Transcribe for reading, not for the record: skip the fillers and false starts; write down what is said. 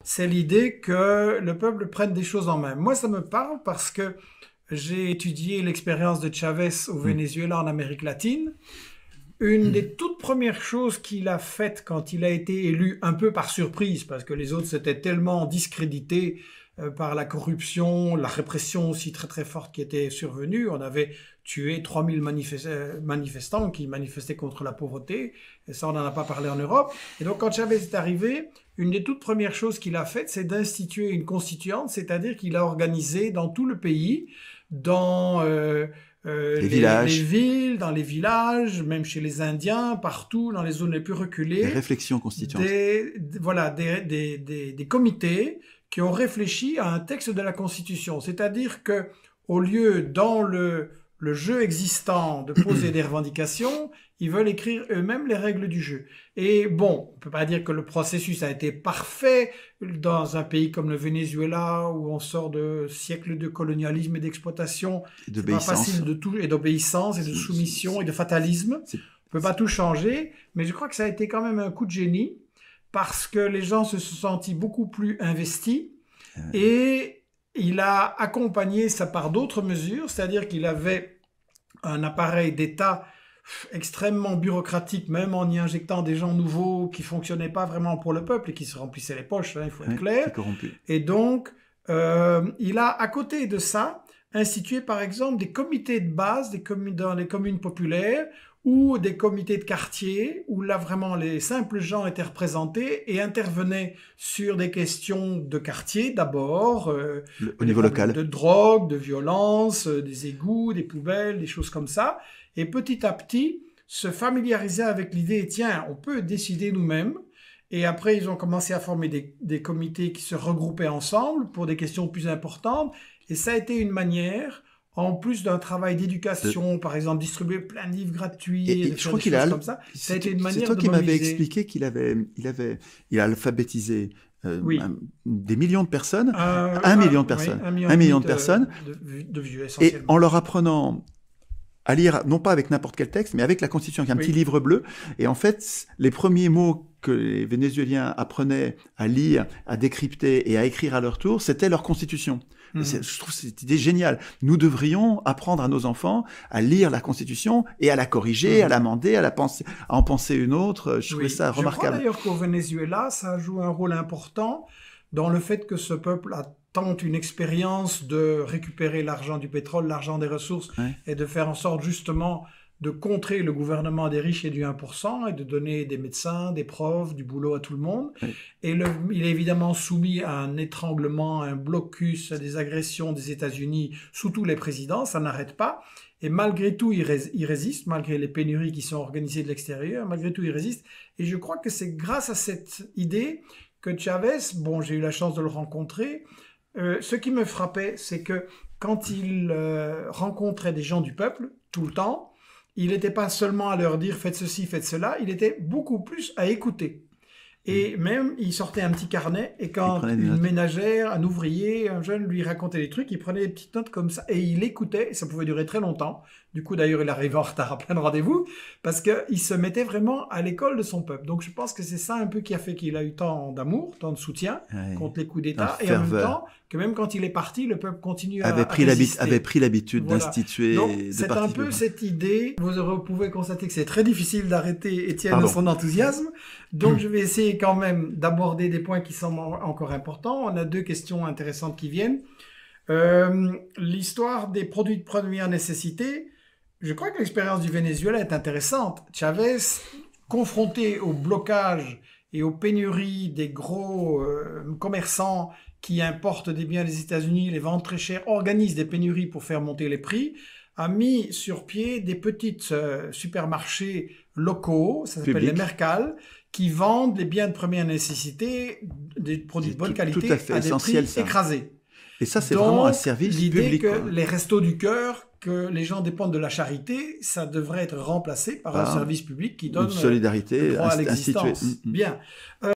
C'est l'idée que le peuple prenne des choses en main. Moi, ça me parle parce que j'ai étudié l'expérience de Chavez au Mm. Venezuela en Amérique latine. Une des toutes premières choses qu'il a faites quand il a été élu, un peu par surprise, parce que les autres s'étaient tellement discrédités par la corruption, la répression aussi très très forte qui était survenue. On avait tué 3000 manifestants qui manifestaient contre la pauvreté, et ça on n'en a pas parlé en Europe. Et donc quand Chavez est arrivé, une des toutes premières choses qu'il a faites, c'est d'instituer une constituante, c'est-à-dire qu'il a organisé dans tout le pays, dans Les les villages, villes, dans les villages, même chez les Indiens, partout, dans les zones les plus les reculées, réflexions constituantes. voilà, des comités qui ont réfléchi à un texte de la Constitution. C'est-à-dire que, au lieu, dans le jeu existant, de poser des revendications, ils veulent écrire eux-mêmes les règles du jeu. Et bon, on ne peut pas dire que le processus a été parfait dans un pays comme le Venezuela, où on sort de siècles de colonialisme et d'exploitation. C'est pas facile de tout, et d'obéissance, et de soumission, et de fatalisme. On ne peut pas tout changer, mais je crois que ça a été quand même un coup de génie, parce que les gens se sont sentis beaucoup plus investis, et il a accompagné ça par d'autres mesures, c'est-à-dire qu'il avait un appareil d'État extrêmement bureaucratique, même en y injectant des gens nouveaux qui fonctionnaient pas vraiment pour le peuple et qui se remplissaient les poches, hein, il faut être clair. Et donc, il a, à côté de ça, institué par exemple des comités de base dans les communes populaires ou des comités de quartier où là vraiment les simples gens étaient représentés et intervenaient sur des questions de quartier d'abord, au niveau local, de drogue, de violence, des égouts, des poubelles, des choses comme ça. Et petit à petit, se familiariser avec l'idée, tiens, on peut décider nous-mêmes. Et après, ils ont commencé à former des comités qui se regroupaient ensemble pour des questions plus importantes. Et ça a été une manière, en plus d'un travail d'éducation, par exemple, distribuer plein de livres gratuits, et je crois qu'il a, comme ça a été une manière c'est toi de qui m'avais mobiliser. expliqué il a alphabétisé des millions de personnes, un million de personnes, oui, un million de personnes, de vieux essentiellement. Et en leur apprenant à lire, non pas avec n'importe quel texte, mais avec la Constitution, qui est un petit livre bleu. Et en fait, les premiers mots que les Vénézuéliens apprenaient à lire, à décrypter et à écrire à leur tour, c'était leur Constitution. Je trouve cette idée géniale. Nous devrions apprendre à nos enfants à lire la Constitution et à la corriger, à l'amender, à en penser une autre. Je trouvais ça remarquable. Je crois d'ailleurs qu'au Venezuela, ça joue un rôle important dans le fait que ce peuple tente une expérience de récupérer l'argent du pétrole, l'argent des ressources, et de faire en sorte justement de contrer le gouvernement des riches et du 1% et de donner des médecins, des profs, du boulot à tout le monde. Et il est évidemment soumis à un étranglement, à un blocus, à des agressions des États-Unis sous tous les présidents, ça n'arrête pas. Et malgré tout, il résiste, malgré les pénuries qui sont organisées de l'extérieur, malgré tout, il résiste. Et je crois que c'est grâce à cette idée que Chavez, bon, j'ai eu la chance de le rencontrer, ce qui me frappait, c'est que quand il rencontrait des gens du peuple, tout le temps, il n'était pas seulement à leur dire « faites ceci, faites cela », il était beaucoup plus à écouter. Et même, il sortait un petit carnet, et quand une ménagère, un ouvrier, un jeune lui racontait des trucs, il prenait des petites notes comme ça, et il écoutait, et ça pouvait durer très longtemps. Du coup, d'ailleurs, il arrivait en retard à plein de rendez-vous, parce qu'il se mettait vraiment à l'école de son peuple. Donc, je pense que c'est ça un peu qui a fait qu'il a eu tant d'amour, tant de soutien contre les coups d'État, et en même temps, que même quand il est parti, le peuple continue à résister. Avait pris l'habitude d'instituer. Donc, c'est un peu cette idée. Vous pouvez constater que c'est très difficile d'arrêter Étienne de son enthousiasme. Donc, je vais essayer quand même d'aborder des points qui sont encore importants. On a deux questions intéressantes qui viennent. L'histoire des produits de première nécessité. Je crois que l'expérience du Venezuela est intéressante. Chavez, confronté au blocage et aux pénuries des gros commerçants qui importent des biens des États-Unis, les vendent très cher, organisent des pénuries pour faire monter les prix, a mis sur pied des petites supermarchés locaux, ça s'appelle les Mercals, qui vendent les biens de première nécessité, des produits de bonne qualité à des prix écrasés. Et ça, c'est vraiment un service public. L'idée que les restos du cœur, que les gens dépendent de la charité, ça devrait être remplacé par un service public qui donne une solidarité le droit à l'existence. Bien.